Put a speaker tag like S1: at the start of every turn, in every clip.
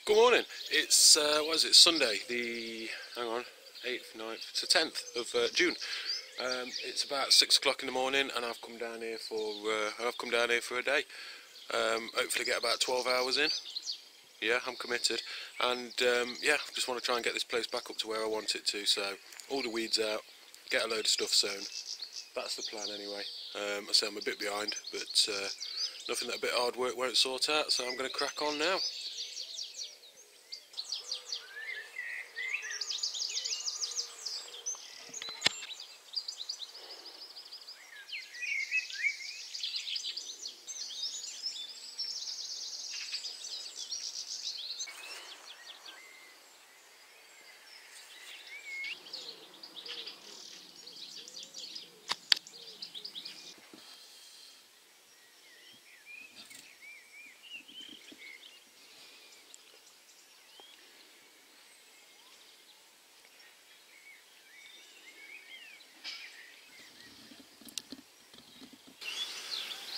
S1: Good morning. It's what is it? Sunday, the 8th, 9th, it's the 10th of June. It's about 6 o'clock in the morning, and I've come down here for a day. Hopefully, get about 12 hours in. Yeah, I'm committed, and yeah, just want to try and get this place back up to where I want it to. So, all the weeds out, get a load of stuff sown. That's the plan anyway. I say I'm a bit behind, but nothing that a bit of hard work won't sort out. So I'm going to crack on now.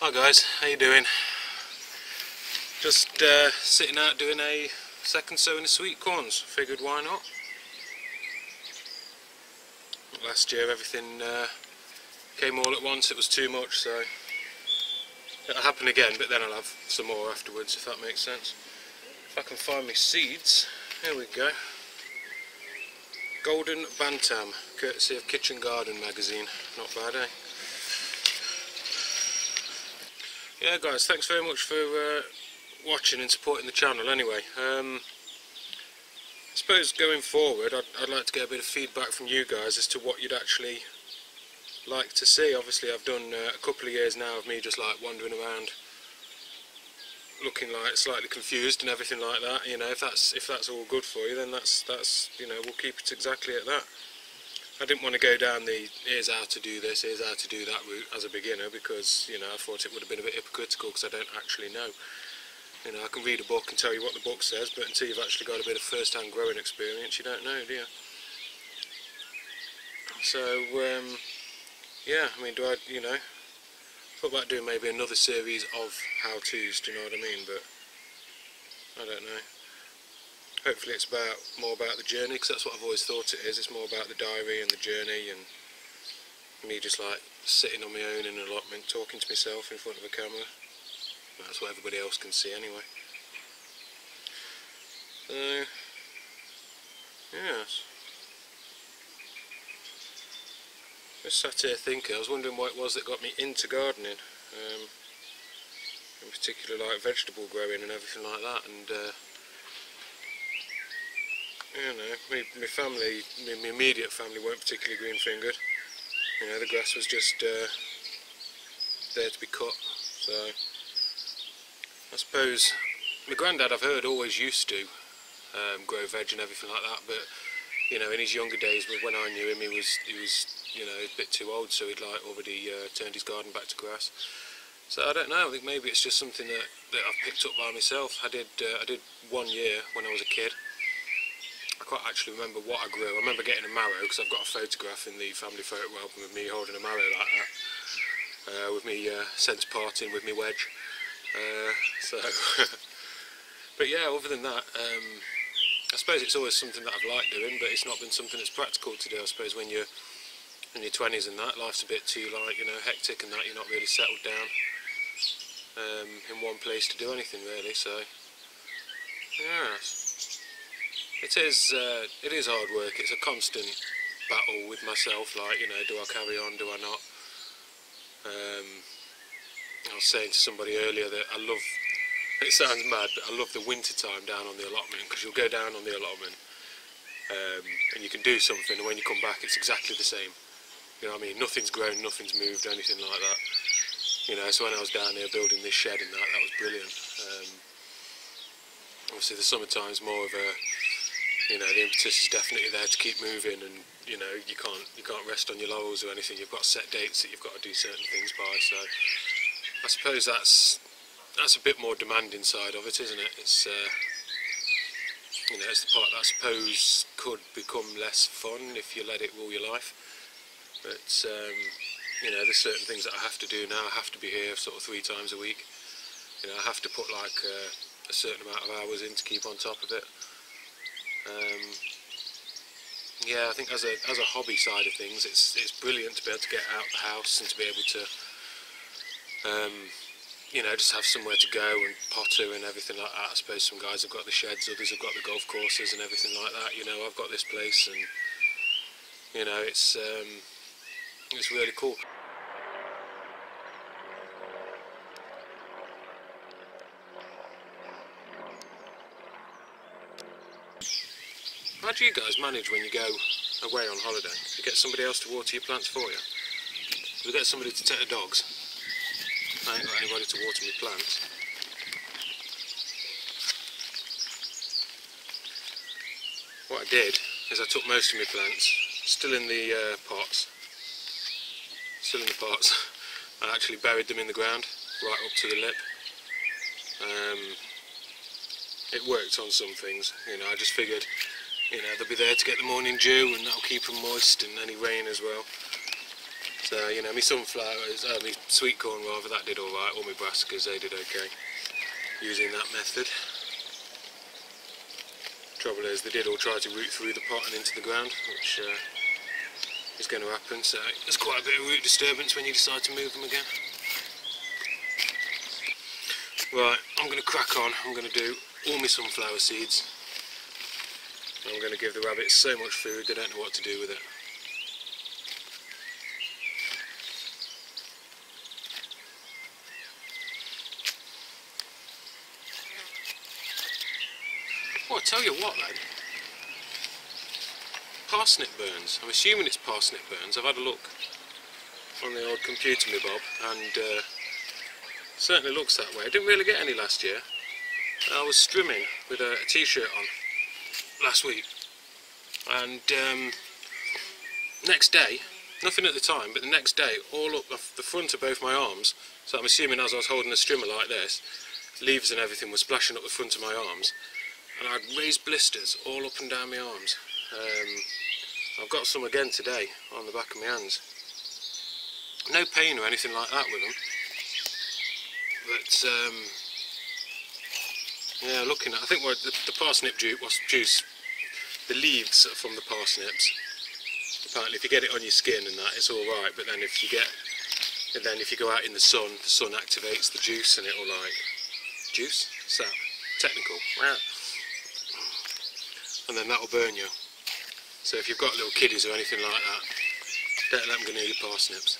S1: Hi guys, how you doing? Just sitting out doing a second sowing of sweet corns. Figured why not? Last year everything came all at once, it was too much, so it'll happen again, but then I'll have some more afterwards, if that makes sense. If I can find my seeds, here we go. Golden Bantam, courtesy of Kitchen Garden magazine. Not bad, eh? Yeah guys, thanks very much for watching and supporting the channel anyway. I suppose going forward I'd like to get a bit of feedback from you guys as to what you'd actually like to see. Obviously I've done a couple of years now of me just like wandering around looking like slightly confused and everything like that. You know, if that's all good for you, then that's you know, we'll keep it exactly at that. I didn't want to go down the here's how to do this, here's how to do that route as a beginner, because, you know, I thought it would have been a bit hypocritical because I don't actually know. You know, I can read a book and tell you what the book says, but until you've actually got a bit of first-hand growing experience, you don't know, do you? So, yeah, I mean, you know, thought about doing maybe another series of how-tos, do you know what I mean, but I don't know. Hopefully it's more about the journey, because that's what I've always thought it is. It's more about the diary and the journey, and me just like sitting on my own in an allotment, talking to myself in front of a camera. That's what everybody else can see anyway. So, yes. Just sat here thinking, I was wondering what it was that got me into gardening. In particular like vegetable growing and everything like that, and you know, my family, my immediate family weren't particularly green fingered. You know, the grass was just there to be cut. So I suppose my granddad, I've heard, always used to grow veg and everything like that, but you know, in his younger days, when I knew him, he was you know, a bit too old, so he'd like already turned his garden back to grass. So I don't know, I think maybe it's just something that I've picked up by myself. I did 1 year when I was a kid. I can't actually remember what I grew. I remember getting a marrow, because I've got a photograph in the family photo album of me holding a marrow like that, with me sense parting with me wedge. So, but yeah, other than that, I suppose it's always something that I've liked doing, but it's not been something that's practical to do. I suppose when you're in your 20s and that, life's a bit too, like, you know, hectic and that, you're not really settled down in one place to do anything really. So yeah, it is hard work. It's a constant battle with myself, like, you know, do I carry on, do I not? I was saying to somebody earlier that I love, it sounds mad, but I love the winter time down on the allotment, because you'll go down on the allotment and you can do something, and when you come back it's exactly the same. You know what I mean? Nothing's grown, nothing's moved, anything like that. You know, so when I was down here building this shed and that was brilliant. Obviously the summertime's more of a, you know, the impetus is definitely there to keep moving, and you know, you can't rest on your laurels or anything. You've got set dates that you've got to do certain things by. So I suppose that's a bit more demanding side of it, isn't it? It's you know, it's the part that I suppose could become less fun if you let it rule your life. But you know, there's certain things that I have to do now. I have to be here sort of 3 times a week. You know, I have to put like a a certain amount of hours in to keep on top of it. Yeah, I think as a hobby side of things, it's brilliant to be able to get out the house and to be able to you know, just have somewhere to go and potter and everything like that. I suppose some guys have got the sheds, others have got the golf courses and everything like that. You know, I've got this place, and you know, it's really cool. How do you guys manage when you go away on holiday? Do you get somebody else to water your plants for you? Do you get somebody to take the dogs? I ain't got anybody to water my plants. What I did is I took most of my plants, still in the pots, I actually buried them in the ground, right up to the lip. It worked on some things, you know, I just figured, you know, they'll be there to get the morning dew and that'll keep them moist, and any rain as well. So, you know, my sunflowers, my sweet corn rather, that did alright, all my brassicas, they did okay, using that method. Trouble is, they did all try to root through the pot and into the ground, which is going to happen, so there's quite a bit of root disturbance when you decide to move them again. Right, I'm going to crack on. I'm going to do all my sunflower seeds. I'm going to give the rabbits so much food they don't know what to do with it. Oh, I tell you what, lad. Parsnip burns. I'm assuming it's parsnip burns. I've had a look on the old computer, my bob, and certainly looks that way. I didn't really get any last year. I was strimming with a t-shirt on last week, and next day, nothing at the time, but the next day, all up the front of both my arms, so I'm assuming as I was holding a strimmer like this, leaves and everything was splashing up the front of my arms, and I had raised blisters all up and down my arms. I've got some again today on the back of my hands. No pain or anything like that with them, but yeah, looking at, I think what the parsnip juice, the leaves from the parsnips, apparently if you get it on your skin and that, it's alright, but then if you go out in the sun activates the juice and it'll like, juice? Sap? Technical. And then that'll burn you. So if you've got little kiddies or anything like that, don't let them go near your parsnips.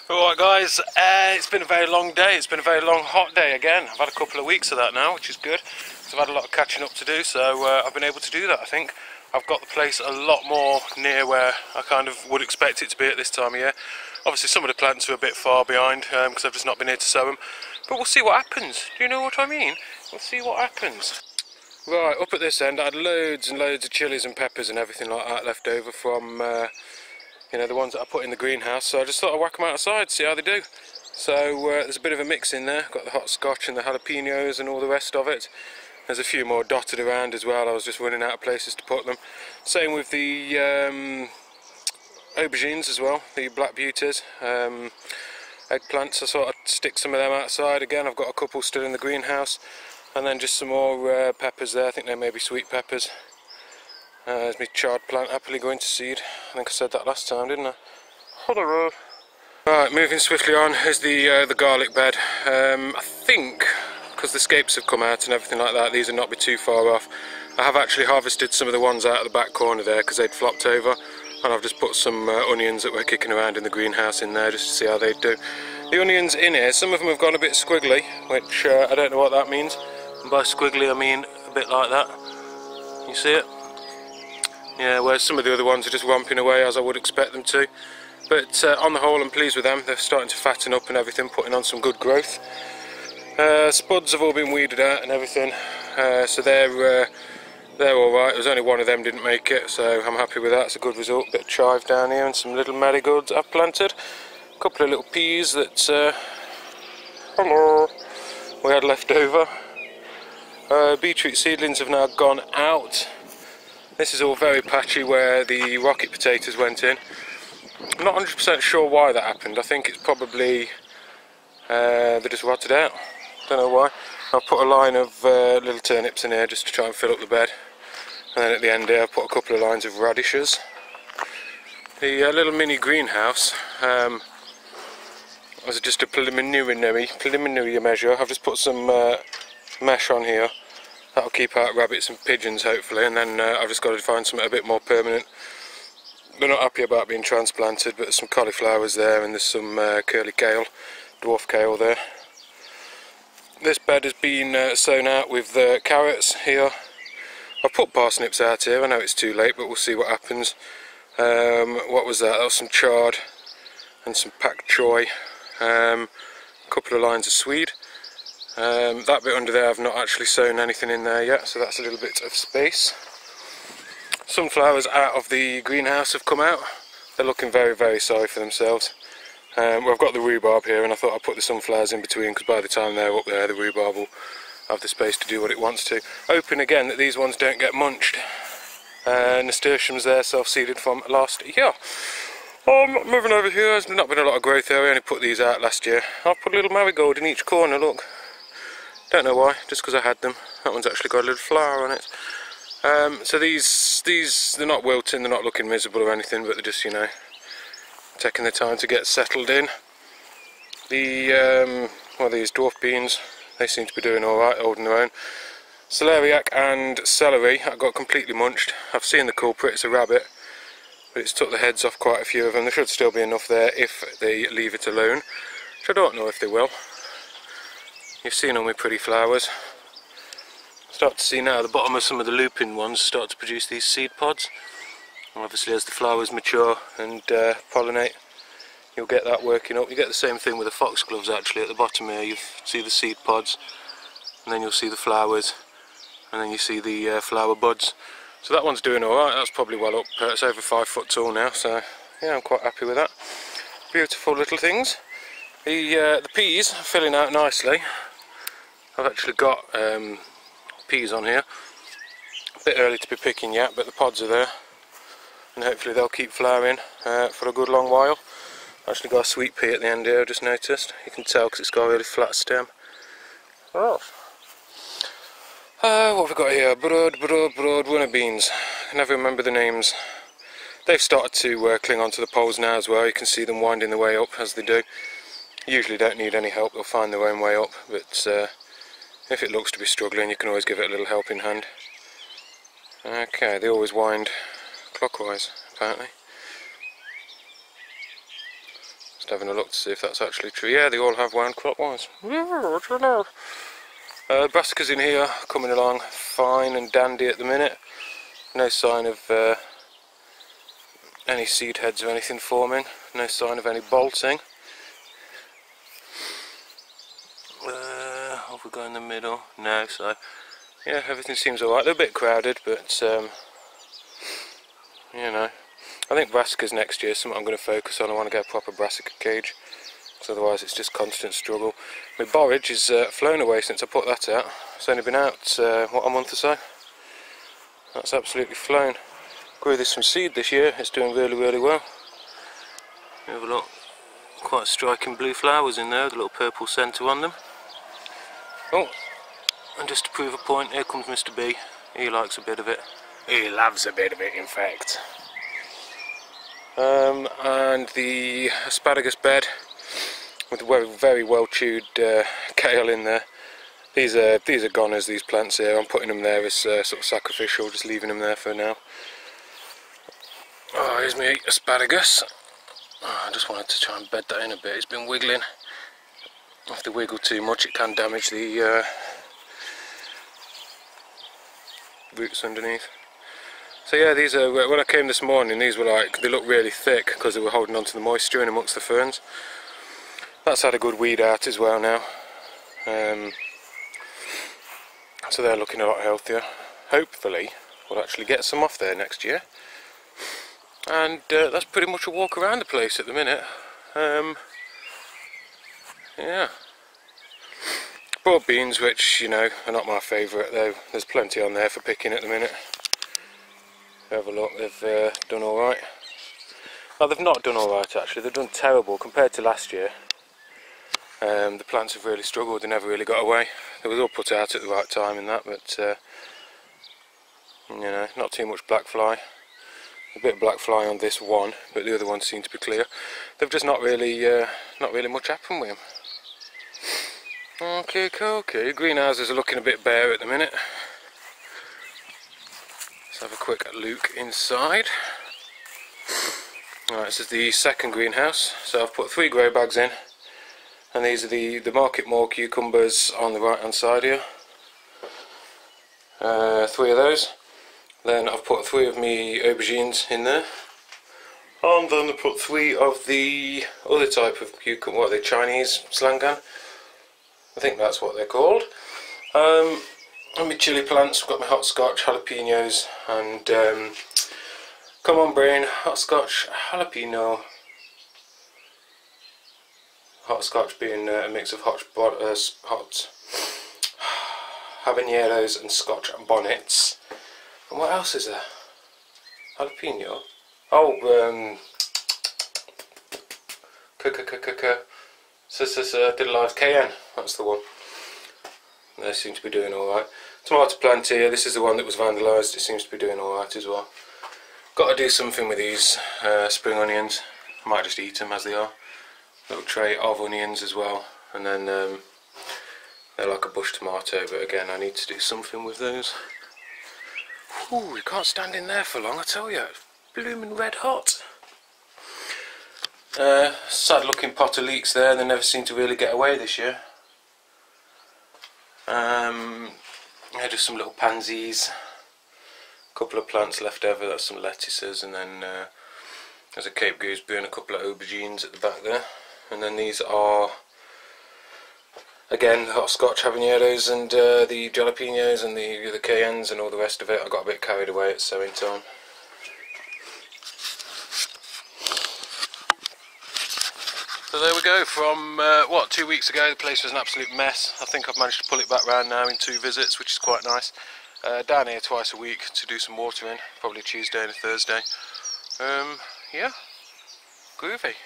S1: Alright guys, it's been a very long day, it's been a very long hot day again. I've had a couple of weeks of that now, which is good. So I've had a lot of catching up to do, so I've been able to do that, I think. I've got the place a lot more near where I kind of would expect it to be at this time of year. Obviously some of the plants are a bit far behind because I've just not been here to sow them. But we'll see what happens, do you know what I mean? We'll see what happens. Right, up at this end I had loads and loads of chillies and peppers and everything like that left over from you know, the ones that I put in the greenhouse, so I just thought I'd whack them outside, see how they do. So there's a bit of a mix in there, got the hot scotch and the jalapenos and all the rest of it. There's a few more dotted around as well, I was just running out of places to put them. Same with the aubergines as well, the black beauties, eggplants. I thought I'd stick some of them outside again. I've got a couple still in the greenhouse, and then just some more peppers there. I think they may be sweet peppers. There's my chard plant happily going to seed. I think I said that last time, didn't I? Hello. Right, moving swiftly on is the garlic bed. I think, because the scapes have come out and everything like that, these will not be too far off. I have actually harvested some of the ones out of the back corner there because they'd flopped over, and I've just put some onions that were kicking around in the greenhouse in there just to see how they do. The onions in here, some of them have gone a bit squiggly, which I don't know what that means. And by squiggly I mean a bit like that. You see it? Yeah, whereas some of the other ones are just romping away as I would expect them to. But on the whole I'm pleased with them. They're starting to fatten up and everything, putting on some good growth. Spuds have all been weeded out and everything, so they're alright. There's only one of them didn't make it, so I'm happy with that. It's a good result. Bit of chive down here and some little marigolds I've planted. A couple of little peas that hello, we had left over. Beetroot seedlings have now gone out. This is all very patchy where the rocket potatoes went in. I'm not 100% sure why that happened. I think it's probably They're just rotted out. Don't know why. I've put a line of little turnips in here just to try and fill up the bed, and then at the end here I've put a couple of lines of radishes. The little mini greenhouse was just a preliminary measure. I've just put some mesh on here. That'll keep out rabbits and pigeons hopefully, and then I've just got to find something a bit more permanent. They're not happy about being transplanted, but there's some cauliflowers there, and there's some curly kale, dwarf kale there. This bed has been sown out with carrots here. I've put parsnips out here. I know it's too late, but we'll see what happens. What was that? That was some chard and some pak choy. A couple of lines of swede. That bit under there I've not actually sown anything in there yet, so that's a little bit of space. Sunflowers out of the greenhouse have come out. They're looking very, very sorry for themselves. Well, I've got the rhubarb here, and I thought I'd put the sunflowers in between, because by the time they're up there the rhubarb will have the space to do what it wants to. Hoping again that these ones don't get munched. Nasturtiums there, self-seeded from last year. Moving over here, there's not been a lot of growth there. I only put these out last year. I've put a little marigold in each corner, look. Don't know why, just because I had them. That one's actually got a little flower on it. So these, they're not wilting, they're not looking miserable or anything, but they're just, you know, taking the time to get settled in. The, well, these dwarf beans, they seem to be doing alright, holding their own. Celeriac and celery, I got completely munched. I've seen the culprit, it's a rabbit, but it's took the heads off quite a few of them. There should still be enough there if they leave it alone, which I don't know if they will. You've seen all my pretty flowers. Start to see now the bottom of some of the lupin ones start to produce these seed pods. And obviously as the flowers mature and pollinate, you'll get that working up. You get the same thing with the foxgloves actually. At the bottom here you see the seed pods, and then you'll see the flowers, and then you see the flower buds. So that one's doing alright. That's probably well up. It's over 5 foot tall now, so yeah, I'm quite happy with that. Beautiful little things. The peas are filling out nicely. I've actually got peas on here. A bit early to be picking yet, but the pods are there, and hopefully they'll keep flowering for a good long while. Actually got a sweet pea at the end here, I just noticed. You can tell because it's got a really flat stem. Oh. What have we got here? Broad winter beans. I never remember the names. They've started to cling onto the poles now as well. You can see them winding their way up as they do. Usually don't need any help, they'll find their own way up, but if it looks to be struggling you can always give it a little helping hand. Okay, they always wind clockwise apparently. Just having a look to see if that's actually true. Yeah, they all have wound clockwise. Brassicas in here coming along fine and dandy at the minute. No sign of any seed heads or anything forming. No sign of any bolting. Have we got in the middle? No, so yeah, everything seems alright. They're a bit crowded, but you know, I think brassicas next year is something I'm going to focus on. I want to get a proper brassica cage, because otherwise it's just constant struggle. My borage is flown away since I put that out. It's only been out, what, a month or so? That's absolutely flown. Grew this from seed this year, it's doing really, really well. Have a look, quite striking blue flowers in there with a little purple centre on them. Oh, and just to prove a point, here comes Mr. B. He likes a bit of it. He loves a bit of it, in fact. And the asparagus bed with a very well chewed kale in there. These are goners, these plants here. I'm putting them there as sort of sacrificial, just leaving them there for now. Oh, here's my asparagus. Oh, I just wanted to try and bed that in a bit. It's been wiggling. If they wiggle too much it can damage the roots underneath. So yeah, these are, when I came this morning, these were like, they look really thick because they were holding on to the moisture in amongst the ferns. That's had a good weed out as well now. So they're looking a lot healthier. Hopefully we'll actually get some off there next year. And that's pretty much a walk around the place at the minute. Yeah. Broad beans, which, you know, are not my favourite, though there's plenty on there for picking at the minute. Have a look, they've done alright. Well, they've not done alright actually, they've done terrible compared to last year. The plants have really struggled, they never really got away. They was all put out at the right time and that, but you know, not too much black fly. A bit of black fly on this one, but the other ones seem to be clear. They've just not really much happened with them. Okay. Greenhouses are looking a bit bare at the minute. Let's have a quick look inside. Alright, this is the second greenhouse. So I've put 3 grow bags in, and these are the Market More cucumbers on the right hand side here. 3 of those. Then I've put 3 of my aubergines in there. And then I put 3 of the other type of cucumber, what are they, Chinese slangan? I think that's what they're called. And my chilli plants, I've got my hopscotch, jalapenos, and come on brain, hopscotch, jalapeno. Hopscotch being a mix of hot habaneros and Scotch bonnets. And what else is there? Jalapeno. Oh, Diddle cayenne. That's the one. They seem to be doing all right. Tomato plant here. This is the one that was vandalised. It seems to be doing all right as well. Got to do something with these spring onions. I might just eat them as they are. Little tray of onions as well, and then they're like a bush tomato. But again, I need to do something with those. Ooh, you can't stand in there for long, I tell you. It's blooming red hot. Sad looking pot of leeks there. They never seem to really get away this year. Yeah, just some little pansies. A couple of plants left over. That's some lettuces, and then there's a Cape gooseberry and a couple of aubergines at the back there. And then these are, again, the hopscotch habaneros and the jalapenos and the cayennes and all the rest of it. I got a bit carried away at sowing time. So there we go. From what, 2 weeks ago the place was an absolute mess. I think I've managed to pull it back round now in 2 visits, which is quite nice. Down here twice a week to do some watering, probably Tuesday and a Thursday. Yeah, groovy.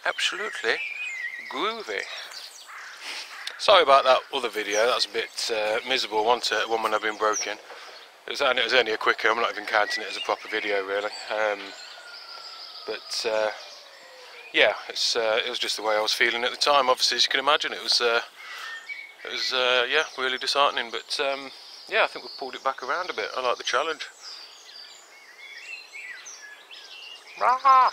S1: Absolutely groovy. Sorry about that other video, that was a bit miserable, wasn't it, one when I've been broken. It was only a quickie, I'm not even counting it as a proper video really. Yeah, it was just the way I was feeling at the time. Obviously, as you can imagine, it was yeah, really disheartening. But yeah, I think we've pulled it back around a bit. I like the challenge. Rah!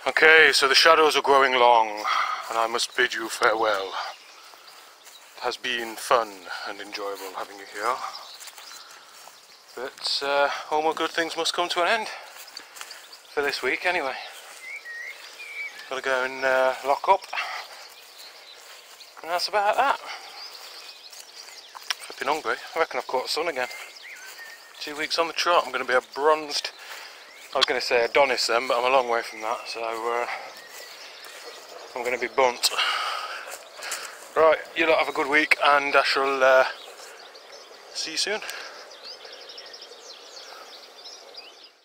S1: Okay, so the shadows are growing long, and I must bid you farewell. It has been fun and enjoyable having you here, but all more good things must come to an end, for this week anyway. Gotta go and lock up, and that's about that. Flipping hungry. I reckon I've caught the sun again. 2 weeks on the trot, I'm going to be a bronzed, I was going to say Adonis then, but I'm a long way from that, so I'm going to be burnt. Right, you lot have a good week, and I shall see you soon.